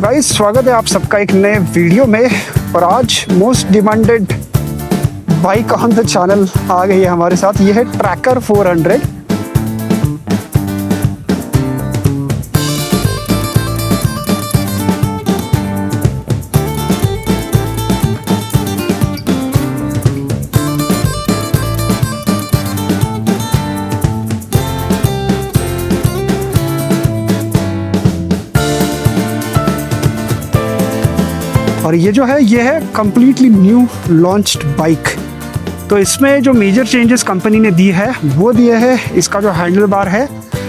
Guys, स्वागत है आप सबका एक नए वीडियो में। और आज most demanded bike on the channel आ गई है हमारे साथ। ये है ट्रैकर 400। और ये जो है ये है कम्प्लीटली न्यू लॉन्च्ड बाइक। तो इसमें जो मेजर चेंजेस कंपनी ने दी है वो दिए है। इसका जो हैंडल बार है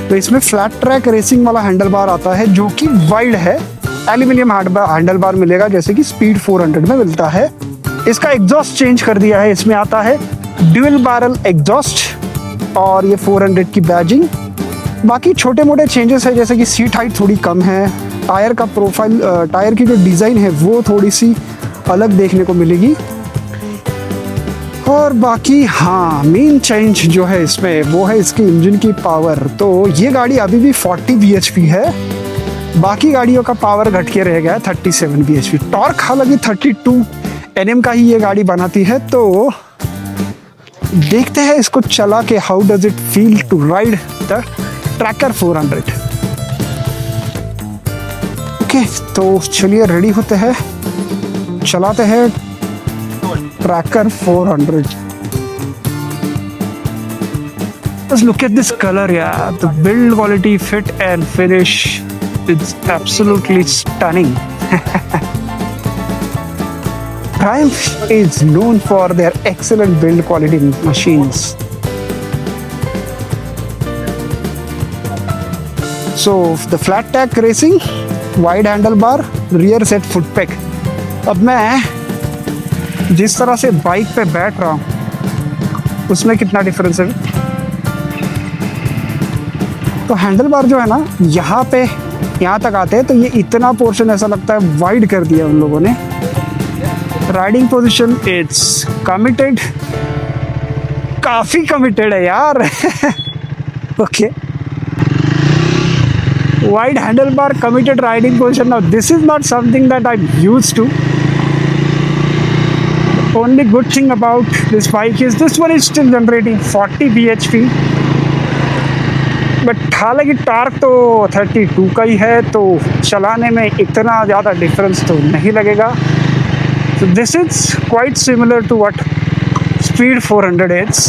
तो इसमें फ्लैट ट्रैक रेसिंग वाला हैंडल बार आता है जो कि वाइड है। एल्यूमिनियम हैंडल बार मिलेगा जैसे कि स्पीड 400 में मिलता है। इसका एग्जॉस्ट चेंज कर दिया है। इसमें आता है ड्यूल बैरल एग्जॉस्ट और ये 400 की बैजिंग। बाकी छोटे मोटे चेंजेस है जैसे कि सीट हाइट थोड़ी कम है। टायर का प्रोफाइल, टायर की जो डिज़ाइन है वो थोड़ी सी अलग देखने को मिलेगी। और बाकी हाँ, मेन चेंज जो है इसमें वो है इसकी इंजन की पावर। तो ये गाड़ी अभी भी 40 bhp है। बाकी गाड़ियों का पावर घट के रह गया है 37 bhp। टॉर्क हालांकि 32 Nm का ही ये गाड़ी बनाती है। तो देखते हैं इसको चला के how does it feel to ride the Tracker 400। तो चलिए रेडी होते हैं, चलाते हैं Tracker 400। Just look at this color, yeah. The build quality, fit and finish, it's absolutely stunning. Triumph is known for their excellent build quality machines. So the flat track racing, wide handle bar, rear set foot pack. अब मैं जिस तरह से bike पे बैठ रहा हूँ उसमें कितना डिफरेंस है। तो हैंडल बार जो है ना यहाँ पे यहाँ तक आते हैं तो ये इतना पोर्शन ऐसा लगता है वाइड कर दिया उन लोगों ने। राइडिंग पोजीशन इट्स कमिटेड, काफ़ी कमिटेड है यार। Okay, wide handlebar, committed riding position. Now this is not something that I'm used to. The only good thing about this bike is this one is still generating 40 bhp, but हालांकि torque तो 32 का ही है तो चलाने में इतना ज़्यादा difference तो नहीं लगेगा। So this is quite similar to what Speed 400 is.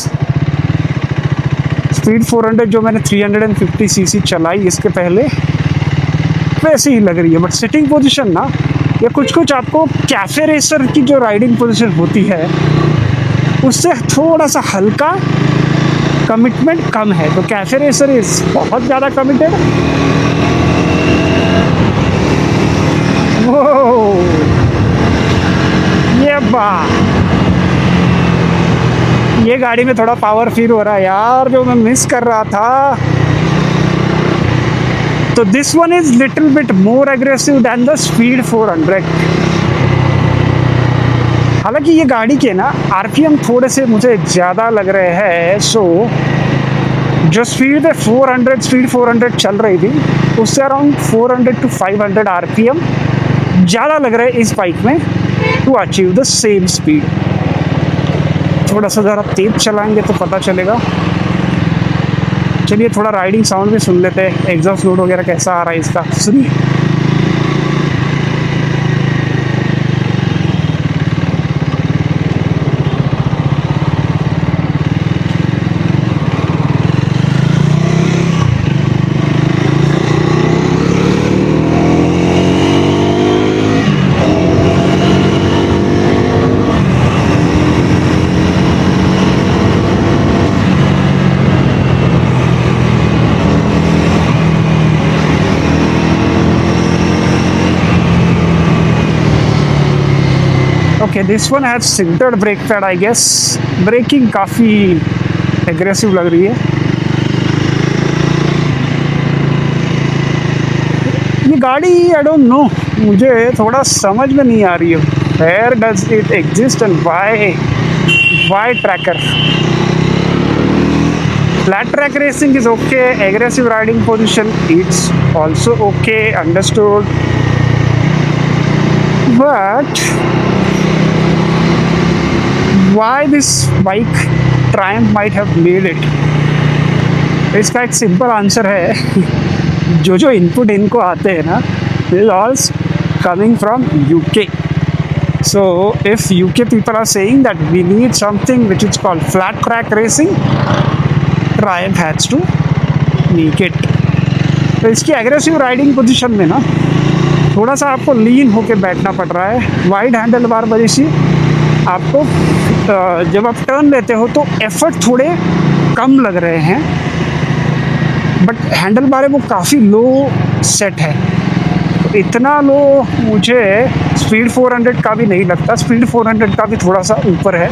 Speed 400 जो मैंने 350 cc चलाई इसके पहले वैसे ही लग रही है। बट सिटिंग पोजीशन ना, ये कुछ आपको कैफे रेसर की जो राइडिंग पोजीशन होती है उससे थोड़ा सा हल्का कमिटमेंट कम है। तो कैफे रेसर इज बहुत ज़्यादा कमिटेड। वो ये गाड़ी में थोड़ा पावर फील हो रहा है यार जो मैं मिस कर रहा था। तो this one is little bit more aggressive than the speed 400। हालांकि ये गाड़ी के ना आरपीएम थोड़े से मुझे ज़्यादा लग रहे हैं। सो जो स्पीड 400 चल रही थी उससे अराउंड 400 to 500 आरपीएम ज़्यादा लग रहा है इस बाइक में to achieve the same speed. थोड़ा सा ज़रा तेज चलाएंगे तो पता चलेगा। चलिए थोड़ा राइडिंग साउंड भी सुन लेते हैं, एग्जॉस्ट लोड वगैरह कैसा आ रहा है इसका। सुनिए। Okay, this one has sintered brake pad, I guess. Braking काफ़ी एग्रेसिव लग रही है। ये गाड़ी आई डोंट नो, मुझे थोड़ा समझ में नहीं आ रही है। Where does it exist and why tracker? Flat track racing is okay. Aggressive riding position, it's also okay, understood. But why this bike Triumph might have made it? इसका एक सिंपल आंसर है जो इनपुट इनको आते हैं ना, this all coming from UK. So if UK people are saying that we need something which is called flat track racing, Triumph has to make it. तो इसकी एग्रेसिव राइडिंग पोजीशन में ना थोड़ा सा आपको लीन होके बैठना पड़ रहा है. वाइड हैंडल बार वजह से आपको जब आप टर्न लेते हो तो एफर्ट थोड़े कम लग रहे हैं, बट हैंडल बार वो काफ़ी लो सेट है. तो इतना लो मुझे स्पीड 400 का भी नहीं लगता. स्पीड 400 का भी थोड़ा सा ऊपर है.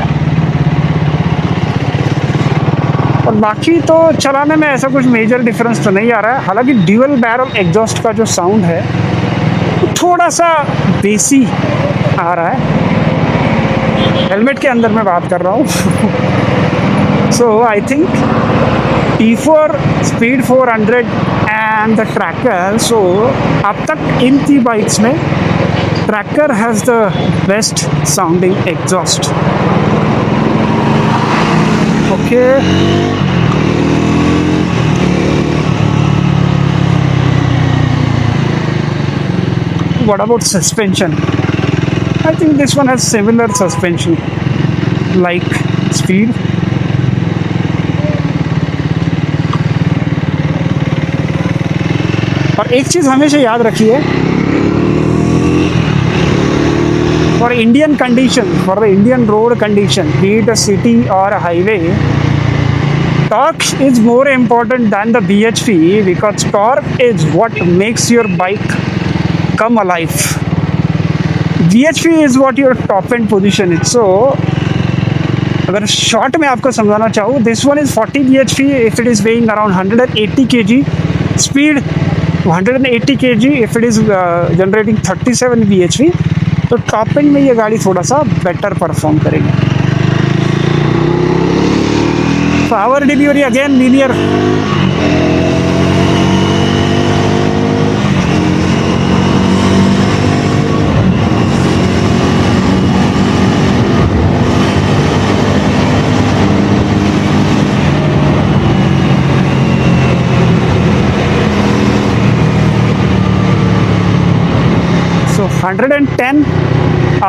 और बाकी तो चलाने में ऐसा कुछ मेजर डिफरेंस तो नहीं आ रहा है. हालांकि ड्यूअल बैरल एग्जॉस्ट का जो साउंड है थोड़ा सा बेसी आ रहा है. हेलमेट के अंदर मैं बात कर रहा हूँ. So I think T4 speed 400 and the tracker. So अब तक इन 3 बाइक्स में tracker has the best sounding exhaust. Okay, what about suspension? I think this one has similar suspension like Speed. और एक चीज़ हमेशा याद रखिए, for Indian condition, for the Indian road condition, B it a city और highway, torque is more important than the BHP because torque is what makes your bike come alive. BHP is what your top end position is. So अगर short में आपको समझाना चाहूँ, this one is 40 BHP if it is weighing around 180 kg, speed 180 kg if it is generating 37 BHP. तो top and में ये गाड़ी थोड़ा सा बेटर परफॉर्म करेगी. Power delivery again linear. So 110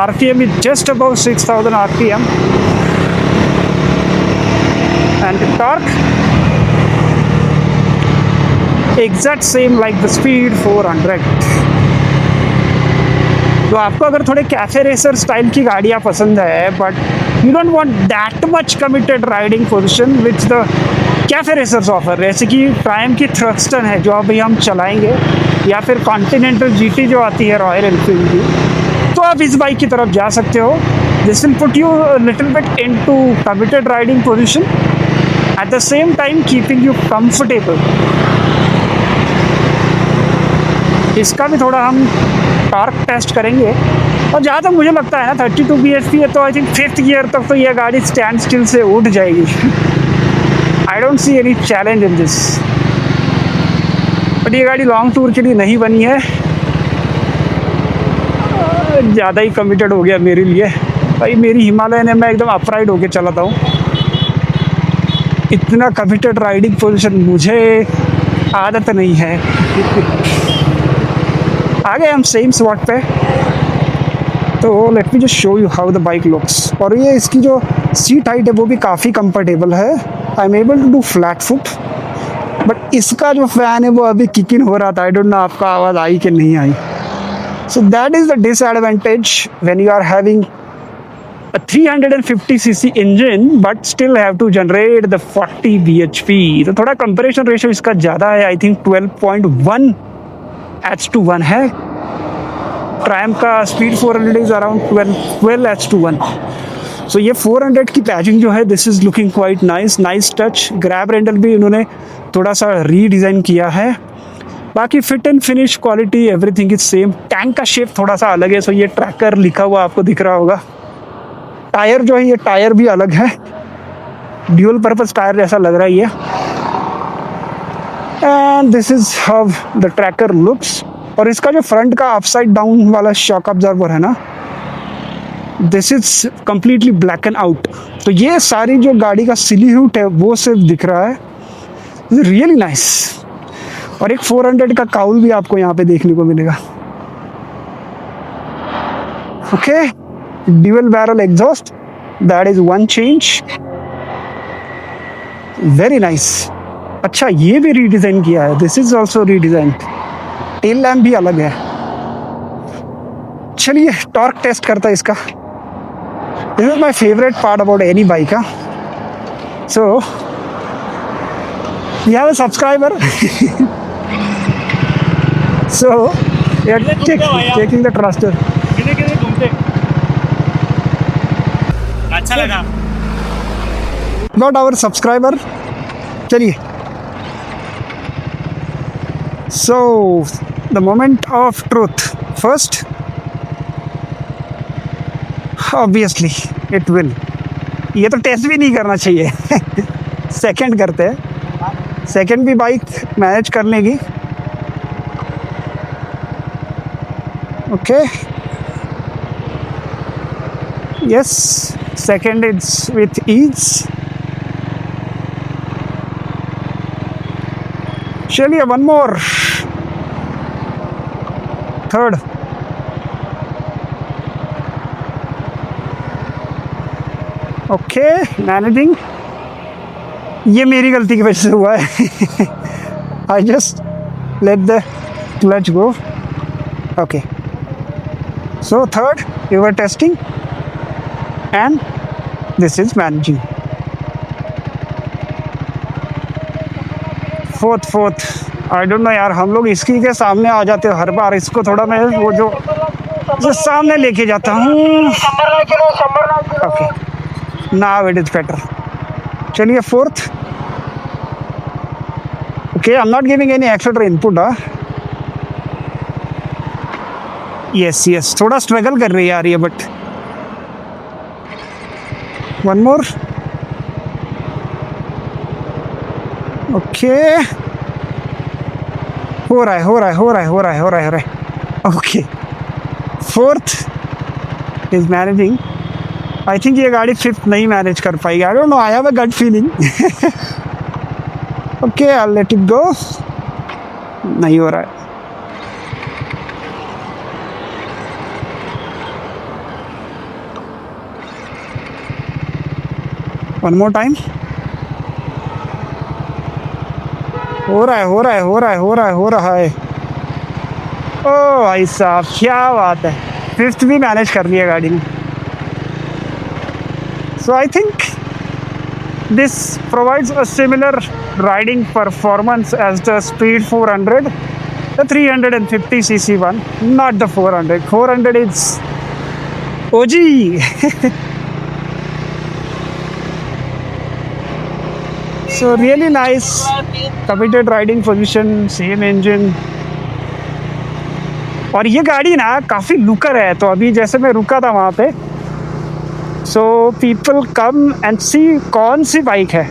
RPM is just above 6000 RPM. And the torque exact same like the Speed 400. तो आपको अगर थोड़े कैफे रेसर स्टाइल की गाड़ियाँ पसंद है, but you don't want that much committed riding position which the cafe racers offer, जैसे कि ट्रायम्फ की थ्रस्टन है जो अभी हम चलाएंगे, या फिर कॉन्टिनेंटल जीटी जो आती है रॉयल एनफील्ड की, तो आप इस बाइक की तरफ जा सकते हो. This will put you little bit into committed riding position at the same time keeping you comfortable. इसका भी थोड़ा हम टॉर्क टेस्ट करेंगे. और जहाँ तक मुझे लगता है ना 32 bhp है, तो आई थिंक 5th गियर तक तो ये गाड़ी स्टैंड स्टिल से उठ जाएगी. I don't see any challenge in this. But ये गाड़ी लॉन्ग टूर के लिए नहीं बनी है. ज़्यादा ही कमिटेड हो गया मेरे लिए भाई. मेरी हिमालयन है, मैं एकदम अपराइड होके चलाता हूँ. इतना कमिटेड राइडिंग पोजीशन मुझे आदत नहीं है. आगे हम सेम स्पॉट पे, तो let me just show you how the bike looks. और ये इसकी जो सीट हाइट है वो भी काफ़ी कंफर्टेबल है. I am able to do flat foot. But इसका जो फ़ैन है वो अभी किक इन हो रहा था. आई डोंट नो आपका आवाज़ आई कि नहीं आई. So that is the disadvantage when you are having a 350cc engine but still have to generate the 40 bhp. तो थोड़ा कंपैरेशन रेशियो इसका ज़्यादा है. आई थिंक 12.1 H/1 है. ट्रायम्फ का स्पीड 400 इज अराउंड 12 H/1. सो ये 400 की पैचिंग जो है, this is looking quite nice. Nice touch. Grab handle भी इन्होंने थोड़ा सा रीडिज़ाइन किया है. बाकी fit and finish quality everything is same. Tank का शेप थोड़ा सा अलग है. सो ये ट्रैकर लिखा हुआ आपको दिख रहा होगा. टायर जो है, ये टायर भी अलग है. ड्यूअल पर्पस टायर जैसा लग रहा है ये. And this is how the tracker looks. और इसका जो फ्रंट का अपसाइड डाउन वाला शॉक ऑब्जर्वर है ना, this is completely black and out. तो ये सारी जो गाड़ी का सिल्हूट है वो सिर्फ दिख रहा है, रियली नाइस। और एक 400 का काउल भी आपको यहाँ पे देखने को मिलेगा। Okay, dual barrel exhaust, that is one change, very nice. अच्छा, ये भी रीडिज़ाइन किया है, this is also redesign. Tail lamp भी अलग है। चलिए टॉर्क टेस्ट करता है इसका। This is my favourite part about any bike. So we have a subscriber, so we are taking the thruster. घूमते अच्छा लगा। Not our subscriber. चलिए, so the moment of truth first, obviously it will, ये तो test भी नहीं करना चाहिए। सेकंड करते हैं, सेकंड भी बाइक मैनेज कर लेगी। Okay, yes, second is with ease. चलिए one more, third. Okay, managing. ये मेरी गलती की वजह से हुआ है। I just let the clutch go. Okay, so third you were testing and this is managing. Fourth I don't know यार, हम लोग इसकी के सामने आ जाते हो हर बार। इसको थोड़ा मैं वो जो सामने लेके जाता हूँ। Okay, now it is better. चलिए fourth. Okay, I am not giving any extra input. Yes, थोड़ा स्ट्रगल कर रही है यार ये, बट वन मोर। ओके, हो रहा है। Okay, fourth is managing. I think ये गाड़ी फिफ्थ नहीं मैनेज कर पाएगी। I don't know, I have a gut feeling. Okay, I let it go. नहीं हो रहा है। One more time. हो रहा है। ओ भाई साहब, क्या बात है, फिफ्थ भी मैनेज कर लिया गाड़ी ने। So I think this provides a similar riding performance as the speed 400, the 350cc one, not the 400. 400 is OG. So really nice, committed riding position, same engine। और ये गाड़ी ना काफ़ी लुकर है। तो अभी जैसे मैं रुका था वहाँ पे, सो पीपल कम एंड सी कौन सी बाइक है।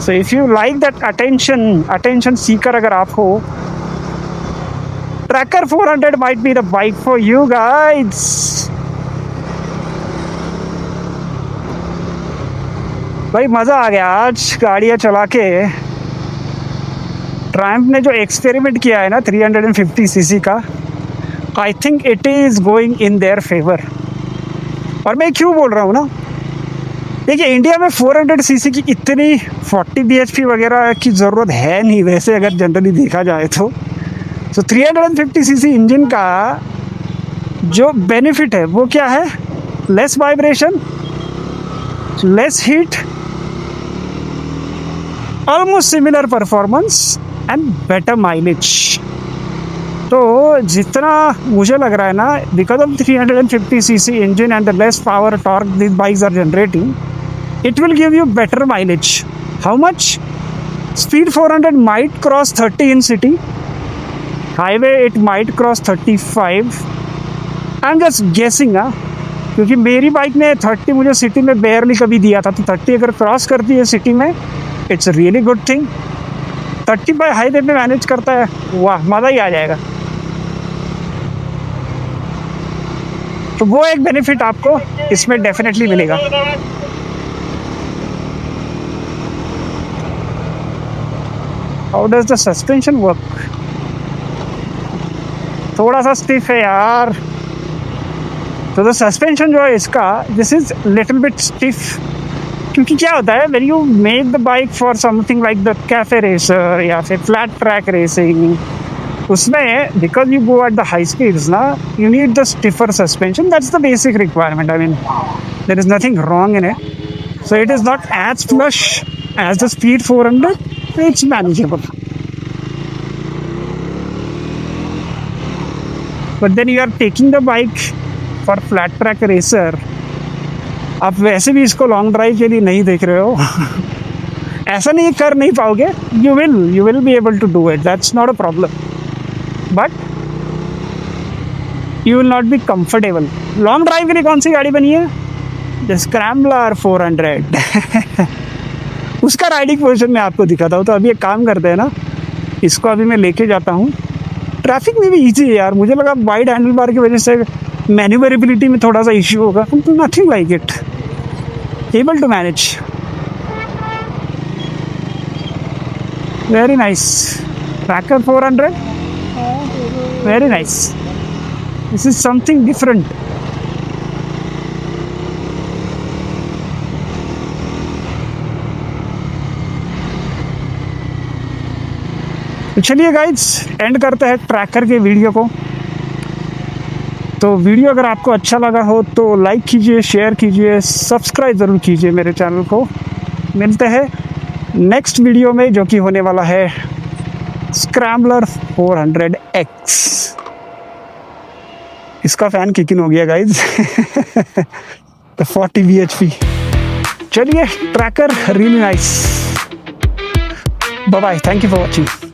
So if you like that attention seeker अगर आप हो, tracker 400 might be the bike for you guides. भाई मज़ा आ गया आज गाड़ियाँ चला के। ट्रायम्फ ने जो एक्सपेरिमेंट किया है ना 350cc का, I think it is going in their favour. और मैं क्यों बोल रहा हूँ ना, देखिए इंडिया में 400cc की इतनी 40 bhp वगैरह की ज़रूरत है नहीं वैसे, अगर जनरली देखा जाए तो। सो 350cc इंजन का जो बेनिफिट है वो क्या है? Less vibration, less heat, almost similar performance and better mileage. तो जितना मुझे लग रहा है ना, because of 350cc engine and the less power torque this bikes are generating, it will give you better mileage. How much? Speed 400 might cross 30 in city. Highway it might cross 35. I'm just guessing क्योंकि मेरी bike ने 30 मुझे city में बेयरली कभी दिया था। तो 30 अगर क्रॉस करती है सिटी में, it's really good thing. 30 by highway में मैनेज करता है, वाह मज़ा ही आ जाएगा। तो वो एक बेनिफिट आपको इसमें डेफिनेटली मिलेगा। How does the suspension work? थोड़ा सा स्टिफ है यार। तो द सस्पेंशन जो है इसका, this is little bit stiff, क्योंकि क्या होता है when you make the bike for something like the cafe racer या फिर फ्लैट ट्रैक रेसिंग, उसमें because you go at the high speeds ना, you need the stiffer suspension, that's the basic requirement. I mean there is nothing wrong in it, so it is not as flush as the speed 400, it's manageable. But then you are taking the bike for flat track racer, आप वैसे भी इसको long drive के लिए नहीं देख रहे हो ऐसा नहीं कर नहीं पाओगे, you will be able to do it, that's not a problem, but you will not be comfortable. Long drive के लिए कौन सी गाड़ी बनी है? द स्क्रैम्बलर 400 उसका राइडिंग पोजीशन में आपको दिखाता हूँ। तो अभी एक काम करते हैं ना, इसको अभी मैं लेके जाता हूँ। ट्रैफिक में भी ईजी है यार, मुझे लगा वाइड हैंडल बार की वजह से मैन्यूवरेबिलिटी में थोड़ा सा इश्यू होगा, तो nothing like it, able to manage. Very nice Tracker 400, very nice, this is something different. तो चलिए गाइज, एंड करते हैं ट्रैकर के वीडियो को। तो वीडियो अगर आपको अच्छा लगा हो तो लाइक कीजिए, शेयर कीजिए, सब्सक्राइब ज़रूर कीजिए मेरे चैनल को। मिलते हैं नेक्स्ट वीडियो में, जो कि होने वाला है स्क्रैम्बलर 400X। इसका फ़ैन किक इन हो गया गाइज तो 40 bhp। चलिए, Tracker really nice. Bye bye, thank you for watching.